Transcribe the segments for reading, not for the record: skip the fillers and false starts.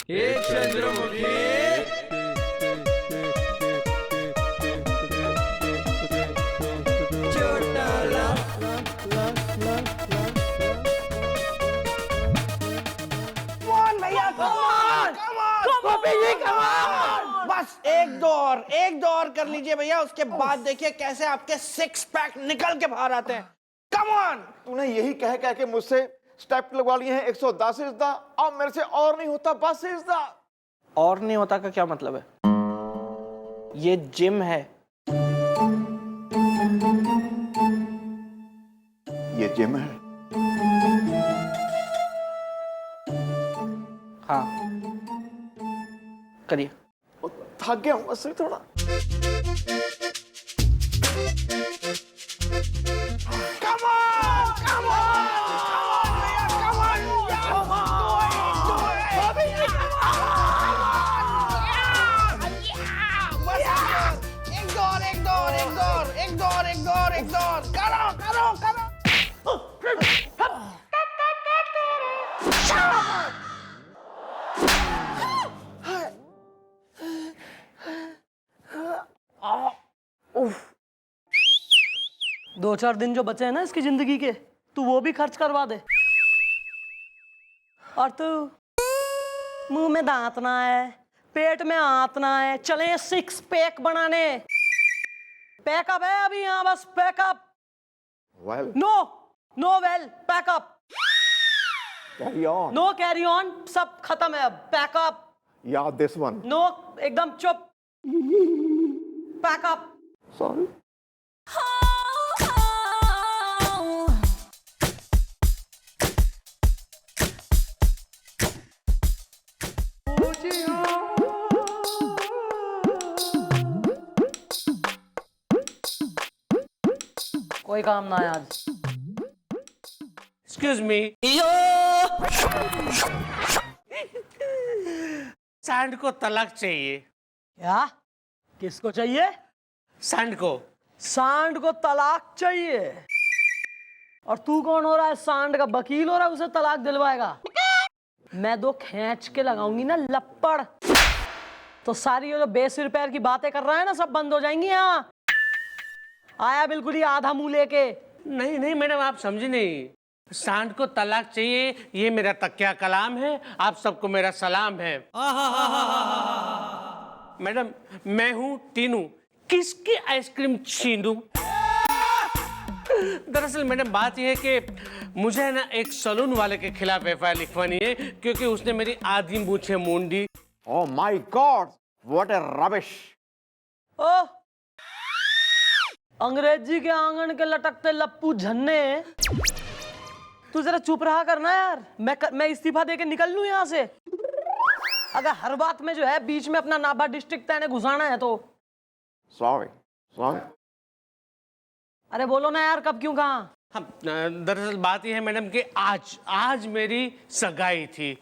हे चंद्रमुखी चोटाला। भैया बस एक दो और कर लीजिए भैया, उसके बाद देखिए कैसे आपके सिक्स पैक निकल के बाहर आते हैं। Come on. तूने यही कह कह के मुझसे स्टेप लगवा लिए हैं 110 इज़्दा, अब मेरे से और नहीं होता, बस इज़्दा। और नहीं होता का क्या मतलब है? ये जिम है। ये जिम है। हाँ करिए। थक गया हूं बस थोड़ा। एक दो और करो। दो चार दिन जो बचे हैं ना इसकी जिंदगी के, तू वो भी खर्च करवा दे। और तू मुंह में दांत ना है, पेट में आंत ना है, चले सिक्स पैक बनाने। पैकअप है अभी यहाँ, बस pack up. Well no well, pack up. Carry on. No carry on, सब खत्म है अब। पैकअप। या दिस वन। नो, एकदम चुप। पैकअप। सॉरी। कोई काम ना है आज। Excuse me. सैंड को तलाक चाहिए। क्या? किसको चाहिए? सैंड को। सांड को तलाक चाहिए? और तू कौन हो रहा है? सांड का वकील हो रहा है, उसे तलाक दिलवाएगा? मैं दो खींच के लगाऊंगी ना लपड़, तो सारी ये जो बेसिर पैर की बातें कर रहा है ना, सब बंद हो जाएंगी। यहाँ आया बिल्कुल ही आधा मुंह लेके। नहीं मैडम, आप समझी नहीं। सांड को तलाक चाहिए, ये मेरा तकिया कलाम है। आप सबको मेरा सलाम है। मैडम मैं हूं टीनू, किसकी आइसक्रीम छीनूं? दरअसल मैडम बात यह है कि मुझे ना एक सलून वाले के खिलाफ एफआईआर लिखवानी है, क्योंकि उसने मेरी आधी मूछें मूंद दी। Oh my God, what a rubbish. ओ अंग्रेजी के आंगन के लटकते लप्पू झन्ने, तू जरा चुप रहा करना यार। मैं इस्तीफा देके निकल लूं यहाँ से, अगर हर बात में जो है बीच में अपना नाभा डिस्ट्रिक्ट तैने घुसाना है तो। सॉरी। अरे बोलो ना यार, कब क्यों कहाँ? हाँ, दरअसल बात यह है मैडम कि आज मेरी सगाई थी,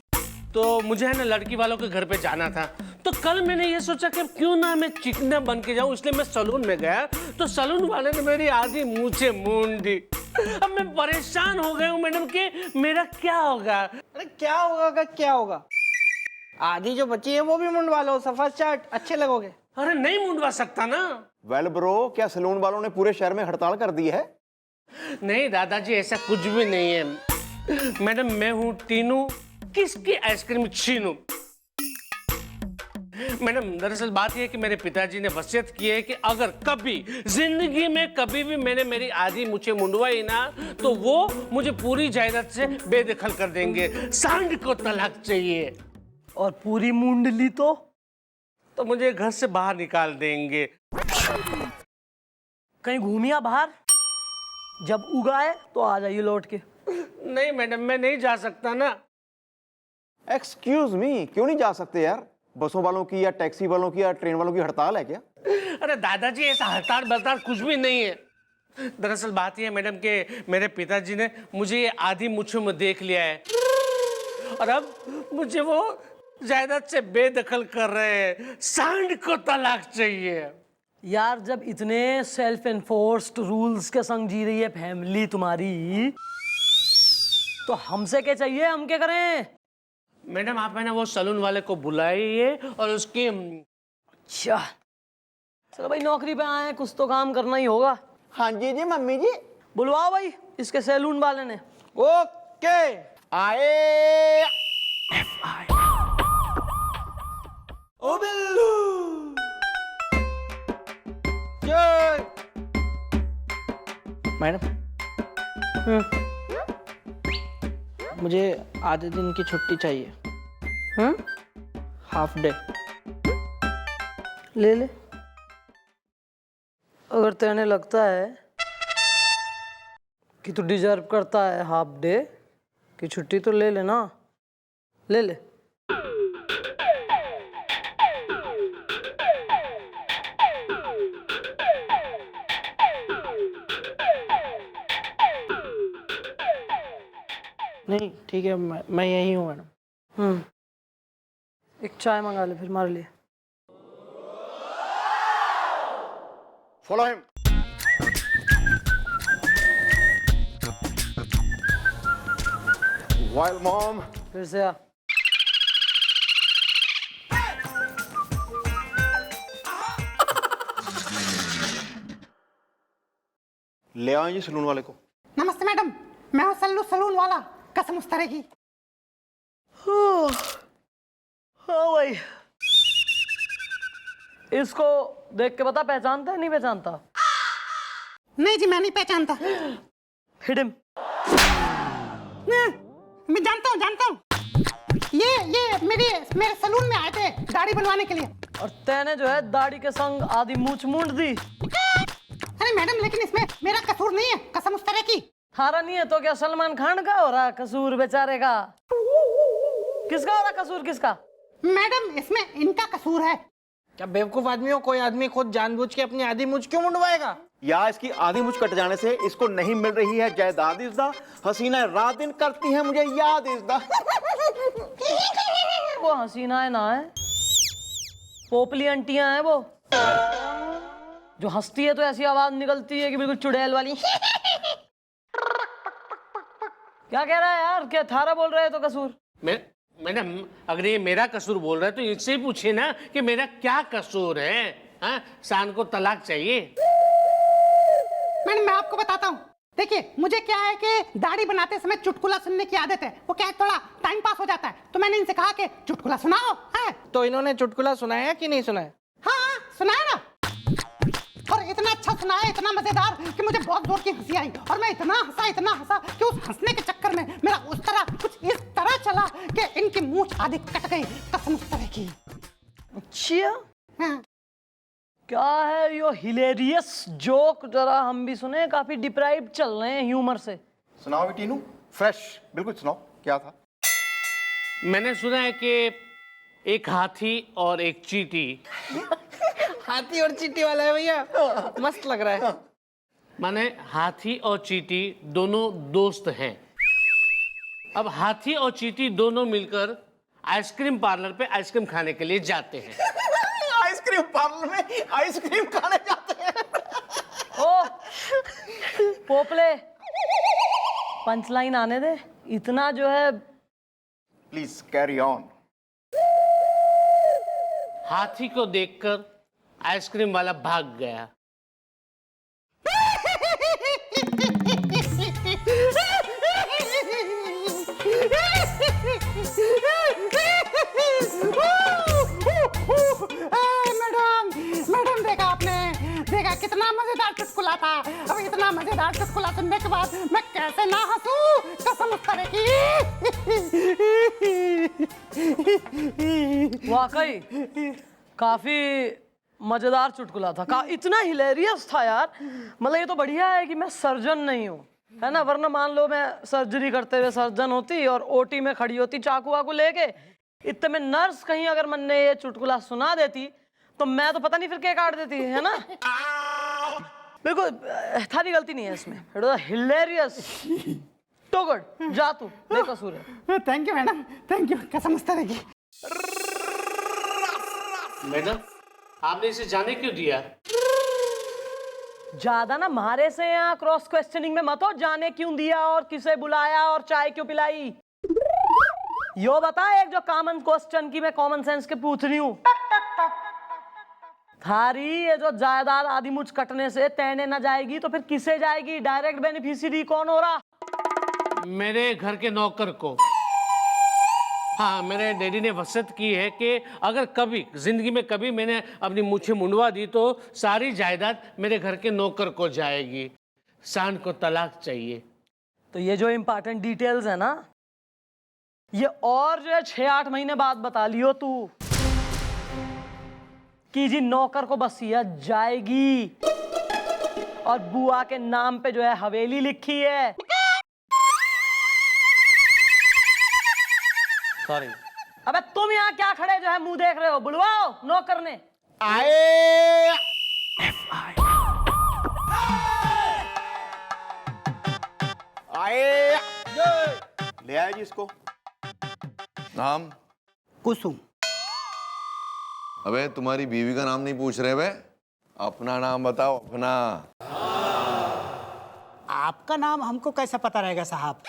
तो मुझे है ना लड़की वालों के घर पे जाना था। तो कल मैंने ये सोचा कि क्यों ना मैं चिकना बन के जाऊं, इसलिए मैं सलून में गया। तो सलून वाले ने मेरी आधी मूछें मूंद दी। अब मैं परेशान हो गया हूँ मैडम कि मेरा क्या होगा। अरे क्या होगा? आधी जो बची है वो भी मुंडवा लो, सफा चाट, अच्छे लगोगे। अरे नहीं मुंडवा सकता ना। वेल ब्रो, क्या सलून वालों ने पूरे शहर में हड़ताल कर दी है? नहीं दादाजी, ऐसा कुछ भी नहीं है। मैडम मैं हूँ टीनू, किसकी आइसक्रीम छीनूं? मैडम दरअसल बात यह है कि मेरे पिताजी ने वसीयत की है कि अगर कभी जिंदगी में कभी भी मैंने मेरी आधी मूछें मुंडवाई ना, तो वो मुझे पूरी जायदाद से बेदखल कर देंगे। सांड को तलाक चाहिए। और पूरी मुंडली तो मुझे घर से बाहर निकाल देंगे। कहीं घूमिया बाहर, जब उगाए तो आ जाइए लौट के। नहीं मैडम, मैं नहीं जा सकता ना। एक्सक्यूज मी, क्यों नहीं जा सकते यार? बसों वालों की या टैक्सी वालों की या ट्रेन वालों की हड़ताल है क्या? अरे दादाजी, ऐसा हड़ताल बड़ताल कुछ भी नहीं है। दरअसल बात यह है मैडम कि मेरे पिताजी ने मुझे ये आधी मूछों में देख लिया है, और अब मुझे वो जायदाद से बेदखल कर रहे हैं। सांड को तलाक चाहिए। यार जब इतने सेल्फ एनफोर्स्ड रूल्स के संग जी रही है फैमिली तुम्हारी, तो हमसे क्या चाहिए? हम क्या करें? मैडम आप है ना वो सलून वाले को बुलाइए और उसकी अच्छा चलो भाई, नौकरी पे आए हैं, कुछ तो काम करना ही होगा। हाँ जी जी मम्मी जी। बुलवाओ भाई इसके सैलून वाले ने। ओके आए। ओ बिल्लू मैडम मुझे आधे दिन की छुट्टी चाहिए। हाफ डे ले ले, अगर तेने लगता है कि तू डिजर्व करता है हाफ डे की छुट्टी तो ले ले ना, ले ले। नहीं ठीक है, मैं यही हूँ मैडम। एक चाय मंगा ले फिर मार लिए। Follow him. Wild mom. फिर से आ। ले आए जी सलून वाले को। नमस्ते मैडम, मैं हूँ सल्लू सलून वाला, कसम उस तरह की। हाँ भाई, इसको देख के बता पहचानता है नहीं पहचानता? नहीं जी मैं नहीं पहचानता। Hit him. मैं जानता हूँ। ये मेरे सलून में आए थे दाढ़ी बनवाने के लिए। और तेने जो है दाढ़ी के संग आधी मूछ मूंड दी। अरे मैडम लेकिन इसमें मेरा कसूर नहीं है, कसम उस तरह की। थारा नहीं है तो क्या सलमान खान का हो रहा कसूर बेचारे का? किसका हो रहा कसूर, किसका? मैडम इसमें इनका कसूर है। क्या बेवकूफ आदमी हो, कोई आदमी खुद जानबूझ के अपनी आधी मुझ क्यों मुंडवाएगा? या इसकी आधी मुझ कट जाने से इसको नहीं मिल रही है जायदाद इज़्दा, हसीना रात दिन करती है मुझे याद इज़्दा। वो हसीना है ना है, पोपली आंटियां हैं वो, जो हंसती है तो ऐसी आवाज निकलती है कि बिल्कुल चुड़ैल वाली। क्या कह रहा है यार, क्या थारा बोल रहे है तो कसूर? मैडम अगर ये मेरा कसूर बोल रहा है तो इससे ही पूछिए ना कि मेरा क्या कसूर है। हाँ, शान को तलाक चाहिए। मैडम मैं आपको बताता हूँ, देखिए मुझे क्या है कि दाढ़ी बनाते समय चुटकुला सुनने की आदत है, वो क्या है थोड़ा टाइम पास हो जाता है, तो मैंने इनसे कहा कि चुटकुला सुनाओ। है तो इन्होंने चुटकुला सुनाया कि नहीं सुनाया? हाँ सुनाया ना, और इतना अच्छा सुनाया, इतना मजेदार कि मुझे बहुत जोर की हंसी आई, और मैं इतना हंसा कि उस हंसने के चक्कर में मेरा उस तरह कुछ इस तरह चला कि इनकी मूंछ आधी कट गई, कसम उस तरह की। अच्छा हाँ। क्या है यो हिलेरियस जोक, जरा हम भी सुने, काफी डिप्राइव चल रहे हैं ह्यूमर से। सुनाओ टीनू, फ्रेश बिल्कुल सुनाओ, क्या था? मैंने सुना है कि एक हाथी और एक चींटी। हाथी और चींटी वाला है भैया, मस्त लग रहा है। माने हाथी और चींटी दोनों दोस्त हैं। अब हाथी और चींटी दोनों मिलकर आइसक्रीम पार्लर पे आइसक्रीम खाने के लिए जाते हैं। आइसक्रीम पार्लर में आइसक्रीम खाने जाते हैं। ओ पोपले, पंचलाइन आने दे, इतना जो है। Please carry on. हाथी को देखकर आइसक्रीम वाला भाग गया। मैडम देखा कितना मजेदार चुटकुला था। अब इतना मजेदार चुटकुला सुनने के बाद मैं कैसे ना हंसूं, कसम उस तरह की। वाकई काफी मजेदार चुटकुला था, इतना हिलेरियस था यार। मतलब ये तो बढ़िया है कि मैं सर्जन नहीं हूँ, है ना, वरना मान लो मैं सर्जरी करते हुए सर्जन होती और ओटी में खड़ी होती चाकू वाकू लेके, इतने में नर्स कहीं अगर मन ने ये चुटकुला सुना देती तो मैं तो पता नहीं फिर क्या काट देती, है ना। बिल्कुल थारी गलती नहीं है इसमें, it was hilarious, too good. जा तू, बेकसूर है। Thank you madam, thank you, कसम उस तरह की। मैडम आपने इसे जाने क्यों दिया? ज्यादा ना मारे से यहाँ क्रॉस क्वेश्चनिंग में मत हो, जाने क्यों दिया और किसे बुलाया और चाय क्यों पिलाई। यो बता, एक जो कॉमन क्वेश्चन की मैं कॉमन सेंस के पूछ रही हूँ, थारी ये जो जायदाद आदि मुझ कटने से तैने न जाएगी तो फिर किसे जाएगी? डायरेक्ट बेनिफिशियरी कौन हो रहा? मेरे घर के नौकर को। हाँ, मेरे डैडी ने वसीयत की है कि अगर कभी जिंदगी में कभी मैंने अपनी मूछें मुंडवा दी तो सारी जायदाद मेरे घर के नौकर को जाएगी। सांड को तलाक चाहिए। तो ये जो इंपॉर्टेंट डिटेल्स है ना, ये और जो है 6-8 महीने बाद बता लियो तू कि जी नौकर को वसीयत जाएगी और बुआ के नाम पे जो है हवेली लिखी है। सॉरी। अबे तुम यहाँ क्या खड़े जो है मुंह देख रहे हो? बुलवाओ नौकर ने। आए आए ले आए जी इसको। नाम? कुसुम। अबे तुम्हारी बीवी का नाम नहीं पूछ रहे बे, अपना नाम बताओ अपना। आपका नाम हमको कैसे पता रहेगा साहब?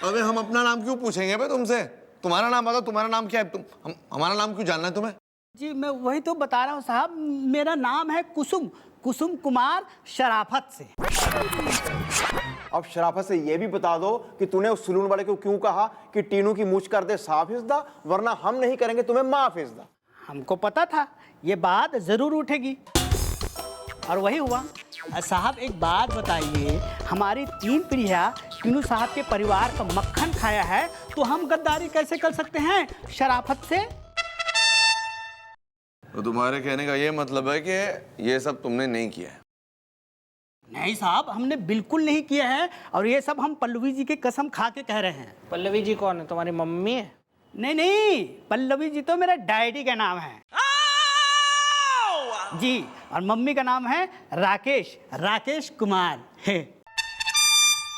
अबे हम अपना नाम क्यों पूछेंगे बे तुमसे? तुम्हारा नाम बताओ, तुम्हारा नाम क्या है? हमारा नाम क्यों जानना है तुम्हें? जी मैं वही तो बता रहा हूँ साहब, मेरा नाम है कुसुम, कुसुम कुमार शराफत से। अब शराफत से ये भी बता दो कि तूने उस सलून वाले को क्यों कहा कि टीनू की मूछ कर दे 100%, वरना हम नहीं करेंगे तुम्हें 100%। हमको पता था ये बात जरूर उठेगी और वही हुआ। साहब एक बात बताइए, हमारी 3 पीढ़ियाँ टीनू साहब के परिवार का मक्खन खाया है तो हम गद्दारी कैसे कर सकते हैं शराफत से? तो तुम्हारे कहने का ये मतलब है कि ये सब तुमने नहीं किया है? नहीं साहब, हमने बिल्कुल नहीं किया है और ये सब हम पल्लवी जी की कसम खा के कह रहे हैं। पल्लवी जी कौन है? तुम्हारी मम्मी है? नहीं नहीं, पल्लवी जी तो मेरा डैडी का नाम है जी, और मम्मी का नाम है राकेश, राकेश कुमार है।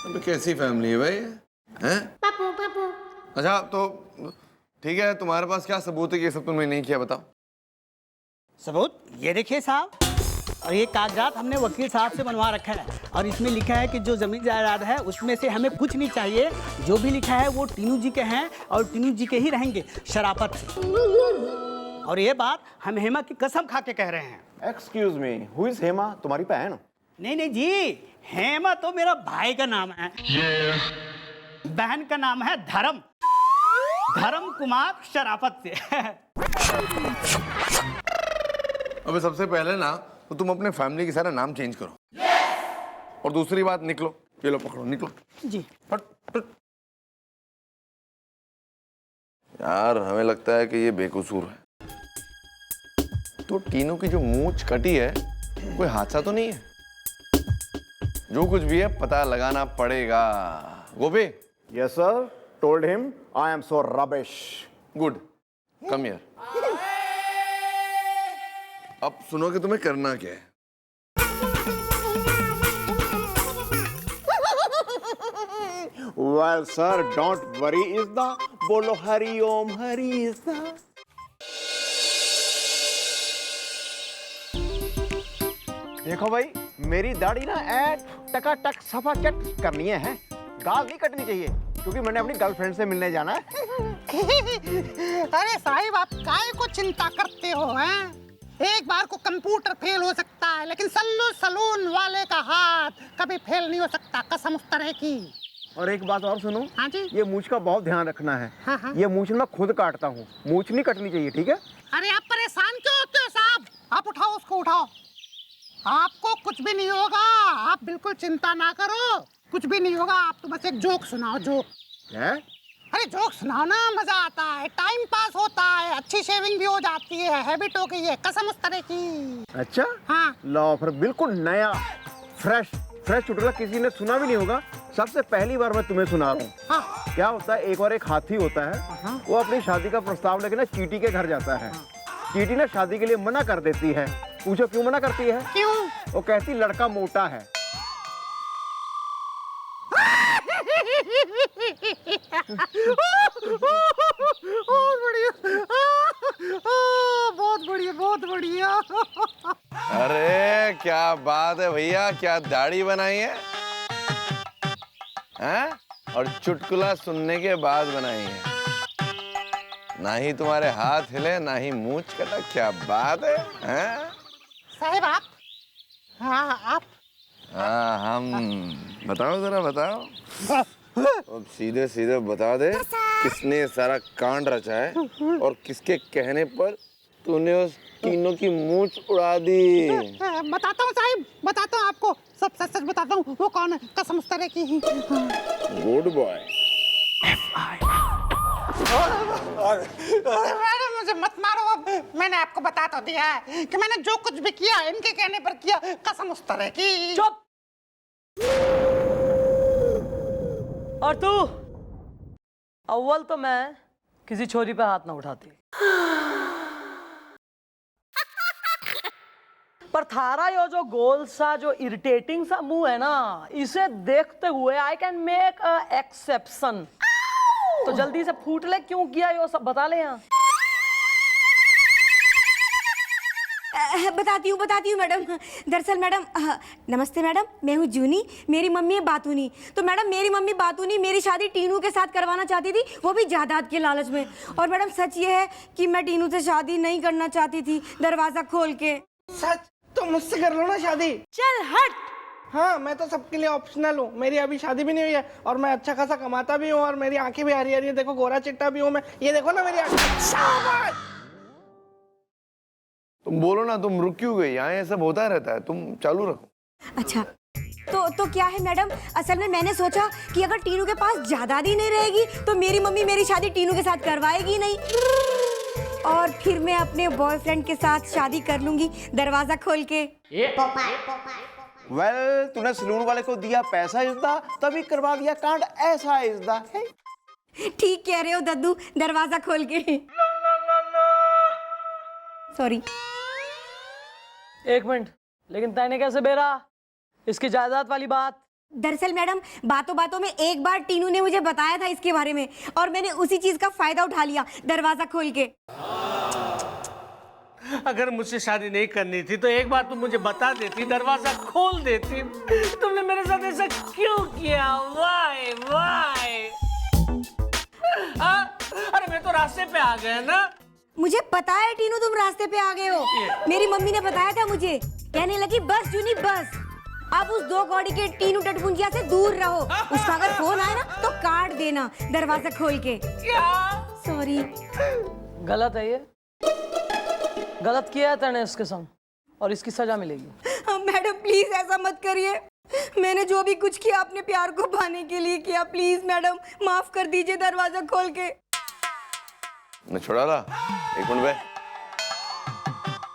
अबे कैसी फैमिली है भाई? हैं? अच्छा तो ठीक है, तुम्हारे पास क्या सबूत है कि ये सब तुमने नहीं किया, बताओ। सबूत ये देखिए साहब, और ये कागजात हमने वकील साहब से बनवा रखा है और इसमें लिखा है कि जो जमीन जायदाद है उसमें से हमें कुछ नहीं चाहिए, जो भी लिखा है वो टीनू जी के हैं और टीनू जी के ही रहेंगे शराफत से। और ये बात हम हेमा की कसम खा के कह रहे हैं। Excuse me, who is Hema? तुम्हारी बहन? नहीं नहीं जी, हेमा तो मेरा भाई का नाम है। बहन का नाम है धर्म, धर्म कुमार शराफत से। अबे सबसे पहले ना तो तुम अपने फैमिली के सारा नाम चेंज करो। और दूसरी बात, निकलो, ये लो पकड़ो, निकलो जी। फट फट। यार हमें लगता है कि ये बेकसूर है। तो टीनू की जो मूंछ कटी है कोई हादसा तो नहीं है? जो कुछ भी है पता लगाना पड़ेगा। Gopi? Yes sir, told him I am so rubbish. Good, come here. अब सुनो कि तुम्हें करना क्या है। Well sir, don't worry is the, बोलो हरि ओम हरि इज द। देखो भाई, मेरी दाढ़ी ना टकाटक सफा चट करनी है, गाल नहीं कटनी चाहिए, क्योंकि मैंने अपनी गर्लफ्रेंड से मिलने जाना है। अरे साहिब, आप काहे को चिंता करते हो हैं? एक बार को कंप्यूटर फेल हो सकता है लेकिन सल्लू सलून वाले का हाथ कभी फेल नहीं हो सकता, कसम उस तरह की। और एक बात और सुनो। हाँ जी। ये मूछ का बहुत ध्यान रखना है। हाँ हाँ। ये मूछ मैं खुद काटता हूँ, मूछ नहीं कटनी चाहिए, ठीक है? अरे आप परेशान क्यों होते हो साहब? आप उठाओ उसको, उठाओ, आपको कुछ भी नहीं होगा, आप बिल्कुल चिंता ना करो, कुछ भी नहीं होगा। आप तो बस एक जोक सुनाओ, जोक। क्या? अरे जोक सुनाओ ना, मजा आता है, टाइम पास होता है, अच्छी शेविंग भी हो जाती है, हैबिट हो गई है, कसम उस तरह की। अच्छा हाँ। लो फिर, बिल्कुल नया फ्रेश चुटकुला, किसी ने सुना भी नहीं होगा, सबसे पहली बार मैं तुम्हें सुना रहा हूँ। हाँ। क्या होता है, एक बार एक हाथी होता है, वो अपनी शादी का प्रस्ताव लेके ना चींटी के घर जाता है। चींटी ना शादी के लिए मना कर देती है। पूछो क्यों मना करती है? क्यों? वो कहती लड़का मोटा है। बहुत बढ़िया, बहुत बढ़िया, बहुत बढ़िया। अरे क्या बात है भैया, क्या दाढ़ी बनाई है? हैं? और चुटकुला सुनने के बाद बनाई है। ना ही तुम्हारे हाथ हिले ना ही मूंछ कटा, क्या बात है हैं? साहब आप, हाँ आप, हाँ हम, बताओ जरा बताओ। अब सीधे सीधे बता दे किसने ये सारा कांड रचा है और किसके कहने पर तूने उस तीनों की मूंछ उड़ा दी। बताता हूँ साहब, बताता हूँ आपको, सब सच सच बताता हूँ। वो कौन है, कसम उस तरह की ही। Good boy. मैडम मुझे मत मारो, अब मैंने आपको बता तो दिया है कि मैंने जो कुछ भी किया इनके कहने पर किया, कसम उस तरह की। चुप। और तू, अव्वल तो मैं किसी छोरी पे हाथ ना उठाती, पर थारा यो जो गोल सा जो इरिटेटिंग सा मुंह है ना, इसे देखते हुए I can make a exception. तो जल्दी से फूट ले, क्यों किया यो सब बता ले यहाँ। बताती हूँ मैडम। दरअसल मैडम, नमस्ते मैडम, मैं हूँ जूनी, मेरी मम्मी है बातूनी। तो मैडम मेरी मम्मी बातूनी मेरी शादी टीनू के साथ करवाना चाहती थी, वो भी जायदाद के लालच में। और मैडम सच ये है कि मैं टीनू से शादी नहीं करना चाहती थी, दरवाजा खोल के। सच? तो मुझसे कर लो ना शादी। चल हट। हाँ, मैं तो सबके लिए ऑप्शनल हूँ। मेरी अभी शादी भी नहीं हुई है और मैं अच्छा खासा कमाता भी हूँ और मेरी आंखें भी हरी हरी है। देखो गोरा चिट्टा भी हूँ मैं, ये देखो ना मेरी आंखें। तुम बोलो ना, तुम रुक क्यों गई? यहाँ ये सब होता रहता है, तुम चालू रखो। अच्छा तो क्या है मैडम, असल में मैंने सोचा कि अगर टीनू के पास जायदाद ही नहीं रहेगी तो मेरी मम्मी मेरी शादी टीनू के साथ करवाएगी नहीं, और फिर मैं अपने बॉयफ्रेंड के साथ शादी कर लूंगी दरवाजा खोल के। वेल, तूने सलून वाले को दिया पैसा इज्दा, तभी करवा दिया कांड ऐसा इज्दा है। ठीक कह रहे हो दद्दू, दरवाजा खोल के। सॉरी। एक मिनट, लेकिन तैने कैसे बेरा इसकी जायदाद वाली बात? दरअसल मैडम बातों बातों में एक बार टीनू ने मुझे बताया था इसके बारे में, और मैंने उसी चीज का फायदा उठा लिया दरवाजा खोल के। अगर मुझसे शादी नहीं करनी थी तो एक बार तुम मुझे बता देती, दरवाजा खोल देती। तुमने मेरे साथ ऐसा क्यों किया? Why why? अरे मैं तो रास्ते पे आ गया ना। मुझे पता है टीनू तुम रास्ते पे आ गए हो, मेरी मम्मी ने बताया था मुझे। कहने लगी बस जूनी बस, आप उस 2 कौड़ी के टीनू टटपुंजिया से दूर रहो, उसका अगर फोन आए ना तो काट देना दरवाजा खोल के। क्या? सॉरी। गलत है ये, गलत किया है तैने इसके संग, और इसकी सजा मिलेगी। मैडम प्लीज ऐसा मत करिए, मैंने जो भी कुछ किया अपने प्यार को पाने के लिए किया, प्लीज मैडम माफ कर दीजिए दरवाजा खोल के। निछोड़ा, एक मिनट बे।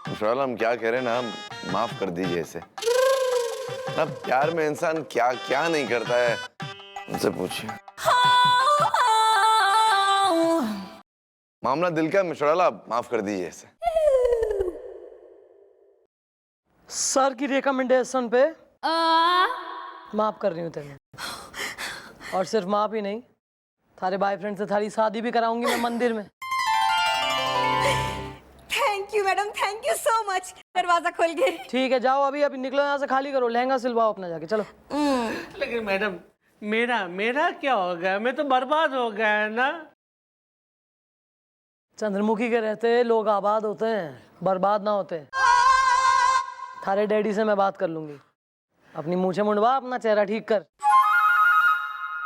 निछोड़ा, हम क्या कह रहे हैं ना, हम माफ कर दीजिए इसे ना। प्यार में इंसान क्या क्या नहीं करता है, उनसे पूछिए। मामला दिल का, मिश्राला माफ कर दीजिए इसे। सर की रिकमेंडेशन पे माफ कर रही हूँ तेरे, और सिर्फ माफ ही नहीं, थारे बॉयफ्रेंड से थारी शादी भी कराऊंगी मैं मंदिर में। Thank you madam, thank you so much. दरवाजा खोल के। ठीक है, जाओ अभी अभी निकलो यहाँ से, खाली करो, लहंगा सिलवाओ अपना जाके, चलो। लेकिन मैडम मेरा क्या हो गया? मैं तो बर्बाद हो गया ना। चंद्रमुखी के रहते लोग आबाद होते हैं, बर्बाद ना होते। थारे डैडी से मैं बात कर लूंगी, अपनी मूछें मुंडवा, अपना चेहरा ठीक कर।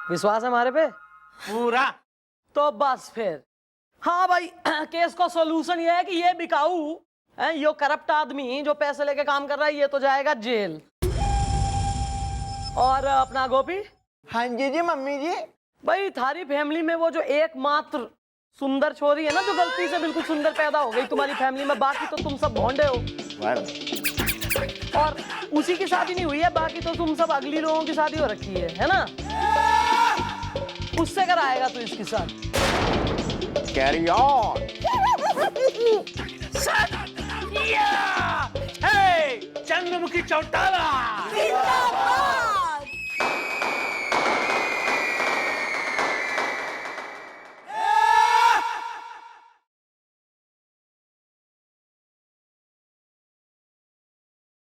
विश्वास है हमारे पे? पूरा। तो बस फिर हाँ भाई, केस का सॉल्यूशन ये है कि ये बिकाऊ है, यो करप्ट आदमी जो पैसे लेके काम कर रहा है, ये तो जाएगा जेल। और अपना गोपी। हाँ जी मम्मी जी। भाई थारी फैमिली में वो जो एकमात्र सुंदर छोरी है ना, जो गलती से बिल्कुल सुंदर पैदा हो गई तुम्हारी फैमिली में, बाकी तो तुम सब भोंडे हो। और उसी की शादी नहीं हुई है, बाकी तो तुम सब अगली लोगों की शादी हो रखी है ना? उससे कराएगा तू इसके साथ। Carry on. चंद्रमुखी चौटाला।